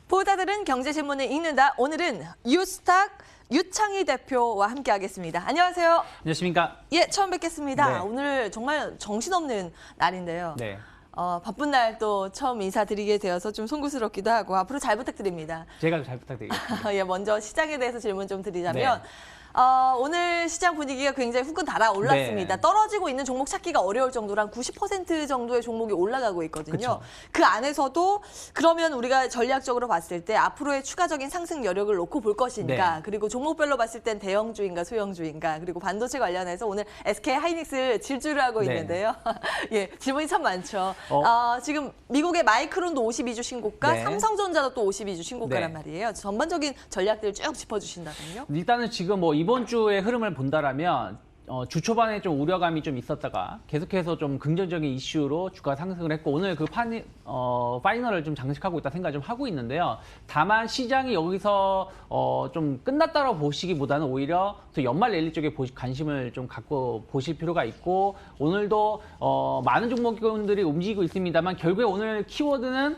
보다들은 경제신문을 읽는다. 오늘은 유스탁 유창희 대표와 함께하겠습니다. 안녕하세요. 안녕하십니까? 예, 처음 뵙겠습니다. 네. 오늘 정말 정신없는 날인데요. 네. 바쁜 날 또 처음 인사드리게 되어서 좀 송구스럽기도 하고 앞으로 잘 부탁드립니다. 제가 잘 부탁드리겠습니다. 예, 먼저 시장에 대해서 질문 좀 드리자면 네. 오늘 시장 분위기가 굉장히 후끈 달아올랐습니다. 네. 떨어지고 있는 종목 찾기가 어려울 정도로 한 90% 정도의 종목이 올라가고 있거든요. 그쵸. 그 안에서도 그러면 우리가 전략적으로 봤을 때 앞으로의 추가적인 상승 여력을 놓고 볼 것인가, 네. 그리고 종목별로 봤을 땐 대형주인가 소형주인가, 그리고 반도체 관련해서 오늘 SK 하이닉스 질주를 하고 네. 있는데요. 예, 질문이 참 많죠. 지금 미국의 마이크론도 52주 신고가, 네. 삼성전자도 또 52주 신고가란 네. 말이에요. 전반적인 전략들을 쭉 짚어주신다면요. 일단은 지금 뭐 이번 주의 흐름을 본다라면 주 초반에 좀 우려감이 좀 있었다가 계속해서 좀 긍정적인 이슈로 주가 상승을 했고 오늘 그 파이널을 좀 장식하고 있다 생각 좀 하고 있는데요. 다만 시장이 여기서 좀 끝났다고 보시기보다는 오히려 또 연말 랠리 쪽에 관심을 좀 갖고 보실 필요가 있고 오늘도 많은 종목군들이 움직이고 있습니다만 결국에 오늘 키워드는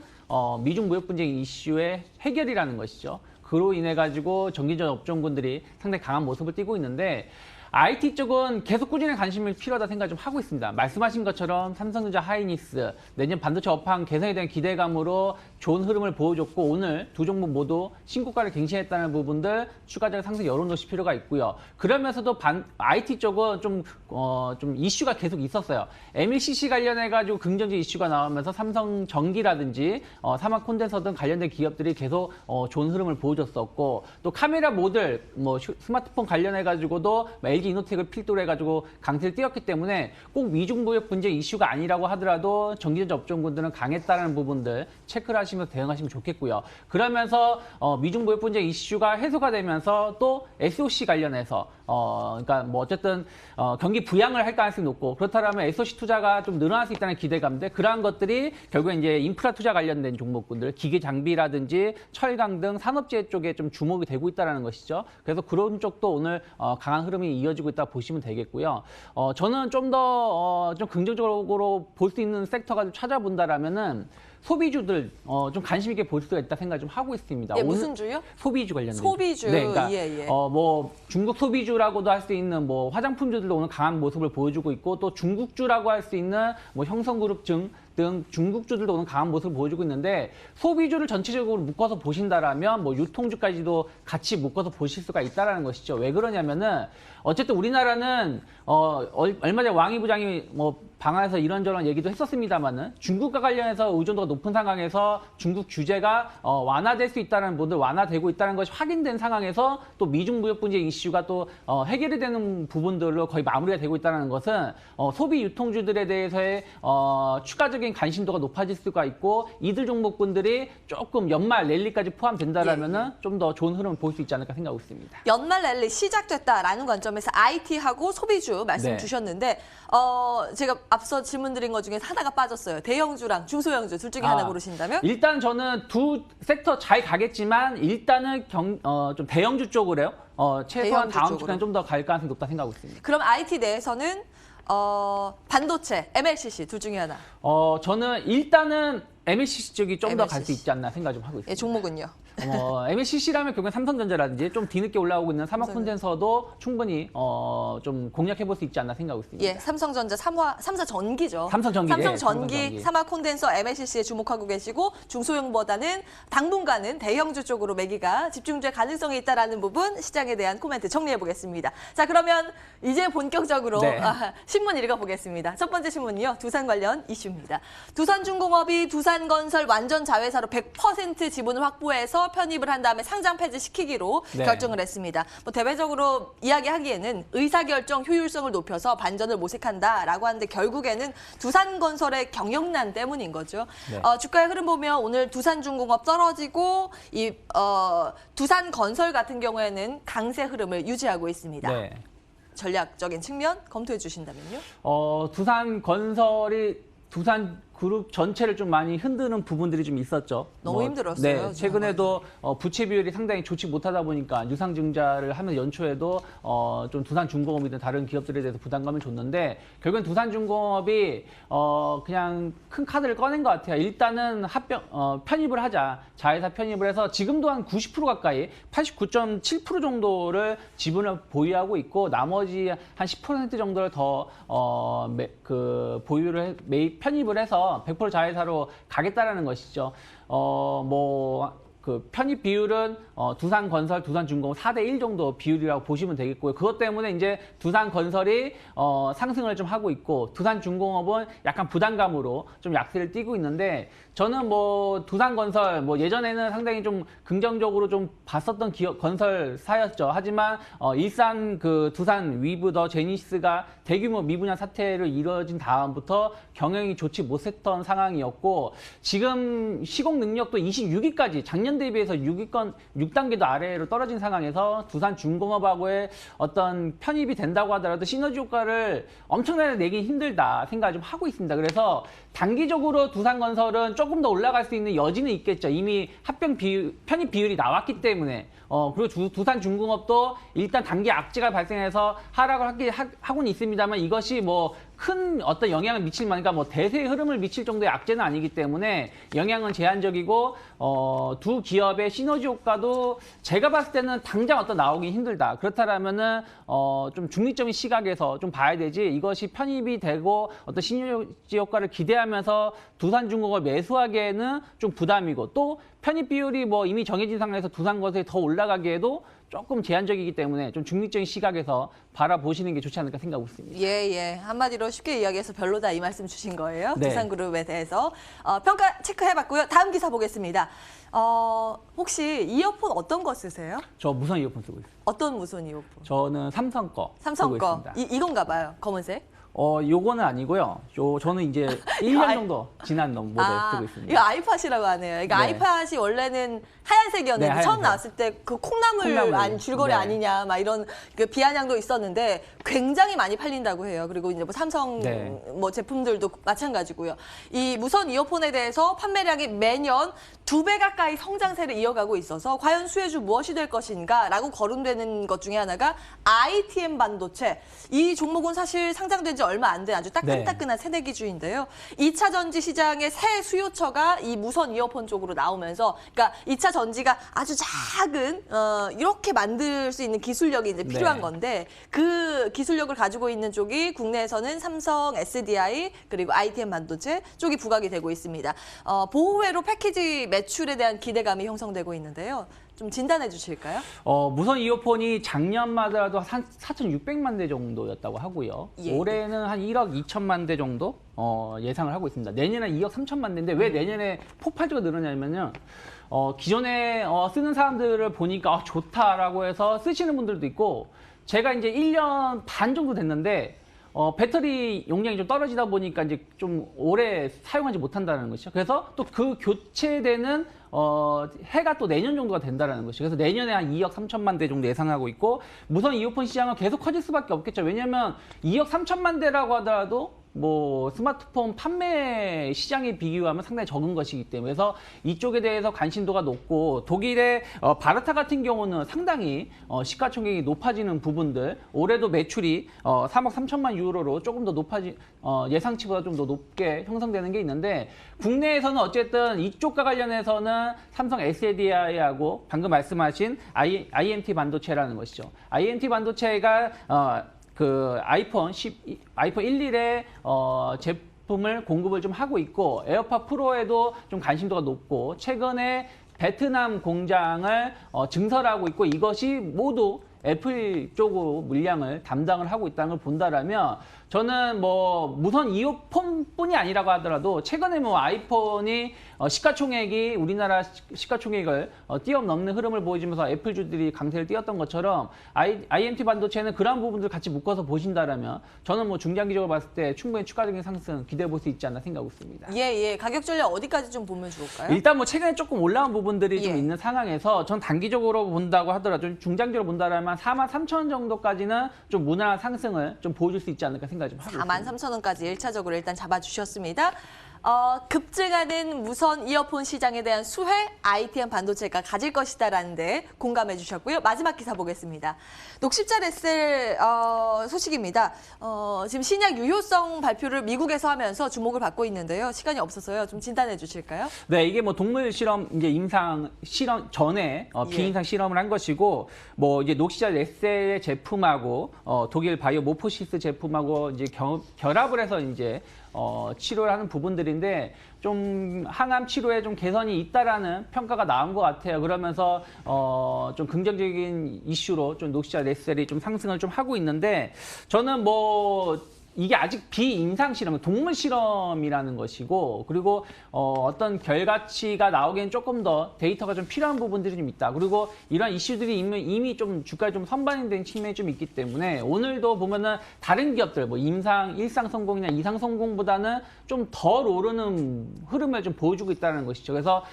미중 무역 분쟁 이슈의 해결이라는 것이죠. 그로 인해 가지고 전기전 업종군들이 상당히 강한 모습을 띠고 있는데 IT 쪽은 계속 꾸준히 관심이 필요하다 생각 좀 하고 있습니다. 말씀하신 것처럼 삼성전자, 하이닉스 내년 반도체 업황 개선에 대한 기대감으로 좋은 흐름을 보여줬고 오늘 두 종목 모두 신고가를 갱신했다는 부분들 추가적인 상승 열어놓으실 필요가 있고요. 그러면서도 IT 쪽은 좀 이슈가 계속 있었어요. MLCC 관련해 가지고 긍정적 이슈가 나오면서 삼성전기라든지 사막 콘덴서 등 관련된 기업들이 계속 좋은 흐름을 보여줬었고 또 카메라 모듈 뭐 스마트폰 관련해 가지고도 LG 이노텍을 필두로 해가지고 강세를 띄었기 때문에 꼭 미중무역 분쟁 이슈가 아니라고 하더라도 전기전자 업종군들은 강했다는 부분들 체크를 하시면서 대응하시면 좋겠고요. 그러면서 미중무역 분쟁 이슈가 해소가 되면서 또 SOC 관련해서 그러니까 뭐 어쨌든 경기 부양을 할 가능성이 높고 그렇다면 SOC 투자가 좀 늘어날 수 있다는 기대감인데 그러한 것들이 결국에 이제 인프라 투자 관련된 종목군들 기계 장비라든지 철강 등 산업재 쪽에 좀 주목이 되고 있다는 것이죠. 그래서 그런 쪽도 오늘 강한 흐름이 이어지고 있다 보시면 되겠고요. 저는 좀 더 좀 긍정적으로 볼 수 있는 섹터가 좀 찾아본다라면은 소비주들 좀 관심 있게 볼 수가 있다 생각 좀 하고 있습니다. 예, 무슨 주요? 소비주 관련된 소비주. 네, 그러니까 예. 뭐 중국 소비주라고도 할 수 있는 뭐 화장품주들도 오늘 강한 모습을 보여주고 있고 또 중국주라고 할 수 있는 뭐 형성그룹 등 중국주들도 오늘 강한 모습을 보여주고 있는데 소비주를 전체적으로 묶어서 보신다라면 뭐 유통주까지도 같이 묶어서 보실 수가 있다라는 것이죠. 왜 그러냐면은 어쨌든 우리나라는 얼마 전에 왕이 부장이 뭐 방안에서 이런저런 얘기도 했었습니다만은 중국과 관련해서 의존도가 높은 상황에서 중국 규제가 완화될 수 있다는 분들 완화되고 있다는 것이 확인된 상황에서 또 미중 무역 분쟁 이슈가 또 해결이 되는 부분들로 거의 마무리가 되고 있다는 것은 소비 유통주들에 대해서의 추가적인 관심도가 높아질 수가 있고 이들 종목군들이 조금 연말 랠리까지 포함된다라면은 좀 더 좋은 흐름을 볼 수 있지 않을까 생각하고 있습니다. 연말 랠리 시작됐다라는 관점에서 IT하고 소비주 말씀 네. 주셨는데 제가 앞서 질문 드린 것 중에 하나가 빠졌어요. 대형주랑 중소형주 둘 중에 하나 고르신다면? 일단 저는 두 섹터 잘 가겠지만 일단은 좀 대형주 쪽으로 해요. 최소한 대형주 다음 쪽으로. 주까지 좀 더 갈 가능성이 높다 생각하고 있습니다. 그럼 IT 내에서는 반도체, MLCC 둘 중에 하나. 저는 일단은 MLCC 쪽이 좀 더 갈 수 MLCC. 있지 않나 생각 좀 하고 있습니다. 예, 종목은요? MLCC라면 결국엔 삼성전자라든지 좀 뒤늦게 올라오고 있는 사막 콘덴서도 충분히 좀 공략해 볼 수 있지 않나 생각하고 있습니다. 예, 삼성전자, 삼성전기죠. 삼성전기, 예, 삼성전기, 삼성전기. 사막 콘덴서, MLCC에 주목하고 계시고 중소형보다는 당분간은 대형주 쪽으로 매기가 집중될 가능성이 있다라는 부분 시장에 대한 코멘트 정리해 보겠습니다. 자, 그러면 이제 본격적으로 네. 신문 읽어보겠습니다. 첫 번째 신문이요. 두산 관련 이슈입니다. 두산중공업이 두산건설 완전 자회사로 100% 지분을 확보해서 편입을 한 다음에 상장 폐지시키기로 네. 결정을 했습니다. 뭐 대외적으로 이야기하기에는 의사결정 효율성을 높여서 반전을 모색한다라고 하는데 결국에는 두산건설의 경영난 때문인 거죠. 네. 주가의 흐름 보면 오늘 두산중공업 떨어지고 이 두산건설 같은 경우에는 강세 흐름을 유지하고 있습니다. 네. 전략적인 측면 검토해 주신다면요? 두산건설이 두산 그룹 전체를 좀 많이 흔드는 부분들이 좀 있었죠. 너무 힘들었어요, 네, 최근에도 부채 비율이 상당히 좋지 못하다 보니까 유상증자를 하면 연초에도 좀 두산중공업이든 다른 기업들에 대해서 부담감을 줬는데 결국엔 두산중공업이 그냥 큰 카드를 꺼낸 것 같아요. 일단은 편입을 하자. 자회사 편입을 해서 지금도 한 90% 가까이 89.7% 정도를 지분을 보유하고 있고 나머지 한 10% 정도를 더 보유를 편입을 해서 100% 자회사로 가겠다라는 것이죠. 그 편입 비율은 두산건설, 두산중공업 4대1 정도 비율이라고 보시면 되겠고요. 그것 때문에 이제 두산건설이 상승을 좀 하고 있고 두산중공업은 약간 부담감으로 좀 약세를 띠고 있는데 저는 두산건설 예전에는 상당히 좀 긍정적으로 좀 봤었던 건설사였죠. 하지만 일산 두산 위브 더 제니시스가 대규모 미분야 사태를 이뤄진 다음부터 경영이 좋지 못했던 상황이었고 지금 시공 능력도 26위까지 작년 대비해서 6단계도 아래로 떨어진 상황에서 두산중공업하고의 어떤 편입이 된다고 하더라도 시너지 효과를 엄청나게 내기 힘들다 생각을 좀 하고 있습니다. 그래서 단기적으로 두산건설은 조금 더 올라갈 수 있는 여지는 있겠죠. 이미 편입 비율이 나왔기 때문에. 그리고 두산중공업도 일단 단기 악재가 발생해서 하락을 하고는 있습니다만 이것이 큰 어떤 영향을 미칠 만큼 대세의 흐름을 미칠 정도의 악재는 아니기 때문에 영향은 제한적이고 두 기업의 시너지 효과도 제가 봤을 때는 당장 나오기 힘들다. 그렇다면은 좀 중립적인 시각에서 좀 봐야 되지 이것이 편입이 되고 어떤 시너지 효과를 기대하면서 두산중공업을 매수하기에는 좀 부담이고 또 편입 비율이 이미 정해진 상황에서 두산건설이 더 올라가기에도 조금 제한적이기 때문에 좀 중립적인 시각에서 바라보시는 게 좋지 않을까 생각하고 있습니다. 예. 한마디로 쉽게 이야기해서 별로다 이 말씀 주신 거예요. 네. 두산그룹에 대해서. 평가 체크해봤고요. 다음 기사 보겠습니다. 혹시 이어폰 어떤 거 쓰세요? 저 무선 이어폰 쓰고 있어요. 어떤 무선 이어폰? 저는 삼성 거 삼성 쓰고 거. 있습니다. 이건가 봐요. 검은색. 요거는 아니고요. 저는 이제 1년 정도 지난 모델 쓰고 있습니다. 이거 아이팟이라고 하네요. 이거 네. 아이팟이 원래는 하얀색이었는데 네, 처음 하얀색. 나왔을 때 그 콩나물 줄거리 네. 아니냐 막 이런 비아냥도 있었는데 굉장히 많이 팔린다고 해요. 그리고 이제 삼성 네. 제품들도 마찬가지고요. 이 무선 이어폰에 대해서 판매량이 매년 2배 가까이 성장세를 이어가고 있어서 과연 수혜주 무엇이 될 것인가라고 거론되는 것 중에 하나가 ITM 반도체. 이 종목은 사실 상장된 지 얼마 안 된 아주 따끈따끈한 새내기주인데요. 2차 전지 시장의 새 수요처가 이 무선 이어폰 쪽으로 나오면서 그러니까 2차 전지가 아주 작은 이렇게 만들 수 있는 기술력이 이제 필요한 건데 그 기술력을 가지고 있는 쪽이 국내에서는 삼성, SDI 그리고 ITM 반도체 쪽이 부각이 되고 있습니다. 보호회로 패키지 매출에 대한 기대감이 형성되고 있는데요. 좀 진단해 주실까요? 무선 이어폰이 작년마다도 한 4,600만 대 정도였다고 하고요. 예. 올해는 한 1억 2천만 대 정도 예상을 하고 있습니다. 내년에 2억 3천만 대인데 왜 내년에 폭발적으로 늘어나냐면요. 기존에 쓰는 사람들을 보니까 좋다라고 해서 쓰시는 분들도 있고 제가 이제 1년 반 정도 됐는데 배터리 용량이 좀 떨어지다 보니까 이제 좀 오래 사용하지 못한다는 것이죠. 그래서 또 그 교체되는 해가 또 내년 정도가 된다는 것이죠. 그래서 내년에 한 2억 3천만 대 정도 예상하고 있고 무선 이어폰 시장은 계속 커질 수밖에 없겠죠. 왜냐하면 2억 3천만 대라고 하더라도 스마트폰 판매 시장에 비교하면 상당히 적은 것이기 때문에 그래서 이쪽에 대해서 관심도가 높고 독일의 바르타 같은 경우는 상당히 시가총액이 높아지는 부분들 올해도 매출이 3억 3천만 유로로 조금 더 예상치보다 좀 더 높게 형성되는 게 있는데 국내에서는 어쨌든 이쪽과 관련해서는 삼성 SDI하고 방금 말씀하신 IMT 반도체라는 것이죠. IMT 반도체가 아이폰 11의 제품을 공급을 좀 하고 있고 에어팟 프로에도 좀 관심도가 높고 최근에 베트남 공장을 증설하고 있고 이것이 모두 애플 쪽으로 물량을 담당을 하고 있다는 걸 본다라면 저는 무선 이어폰뿐이 아니라고 하더라도 최근에 아이폰이 시가총액이 우리나라 시가총액을 뛰어넘는 흐름을 보여주면서 애플주들이 강세를 띄었던 것처럼 IMT 반도체는 그런 부분들 같이 묶어서 보신다라면 저는 중장기적으로 봤을 때 충분히 추가적인 상승 기대해 볼 수 있지 않나 생각하고 있습니다. 예. 가격 전략 어디까지 좀 보면 좋을까요? 일단 최근에 조금 올라온 부분들이 좀 예. 있는 상황에서 전 단기적으로 본다고 하더라도 좀 중장기적으로 본다라면 43,000원 정도까지는 좀 무난한 상승을 좀 보여줄 수 있지 않을까 생각이 좀 하고 있습니다. 43,000원까지 1차적으로 일단 잡아주셨습니다. 급증하는 무선 이어폰 시장에 대한 수혜 ITM 반도체가 가질 것이다라는데 공감해 주셨고요. 마지막 기사 보겠습니다. 녹십자 레셀 소식입니다. 지금 신약 유효성 발표를 미국에서 하면서 주목을 받고 있는데요. 시간이 없어서요. 좀 진단해 주실까요? 네, 이게 뭐 동물 실험 이제 임상 실험 전에 비임상 실험을 한 것이고 뭐 이제 녹십자 레셀의 제품하고 독일 바이오 모포시스 제품하고 이제 결합을 해서 이제 치료를 하는 부분들인데 좀 항암 치료에 좀 개선이 있다라는 평가가 나온 것 같아요. 그러면서 좀 긍정적인 이슈로 좀 녹십자 레셀이 좀 상승을 좀 하고 있는데 저는 뭐 이게 아직 비임상 실험, 동물 실험이라는 것이고 그리고 어떤 결과치가 나오기엔 조금 더 데이터가 좀 필요한 부분들이 좀 있다. 그리고 이런 이슈들이 이미 좀 주가에 좀 선반영된 측면이 좀 있기 때문에 오늘도 보면은 다른 기업들 뭐 일상 성공이나 이상 성공보다는 좀 덜 오르는 흐름을 좀 보여주고 있다는 것이죠. 그래서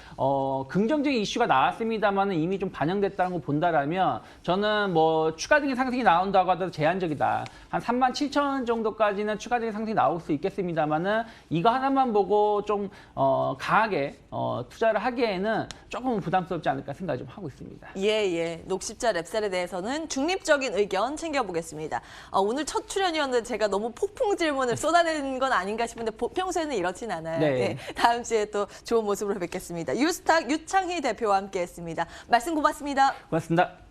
긍정적인 이슈가 나왔습니다만은 이미 좀 반영됐다는 거 본다라면 저는 뭐 추가적인 상승이 나온다고 하더라도 제한적이다. 한 37,000원 정도까지는 추가적인 상승이 나올 수 있겠습니다만은 이거 하나만 보고 좀 강하게 투자를 하기에는 조금 부담스럽지 않을까 생각을 좀 하고 있습니다. 예. 녹십자 랩셀에 대해서는 중립적인 의견 챙겨보겠습니다. 오늘 첫 출연이었는데 제가 너무 폭풍 질문을 쏟아내는 건 아닌가 싶은데 평소에는 이렇진 않아요. 네. 네, 다음 주에 또 좋은 모습으로 뵙겠습니다. 유스탁 유창희 대표와 함께했습니다. 말씀 고맙습니다. 고맙습니다.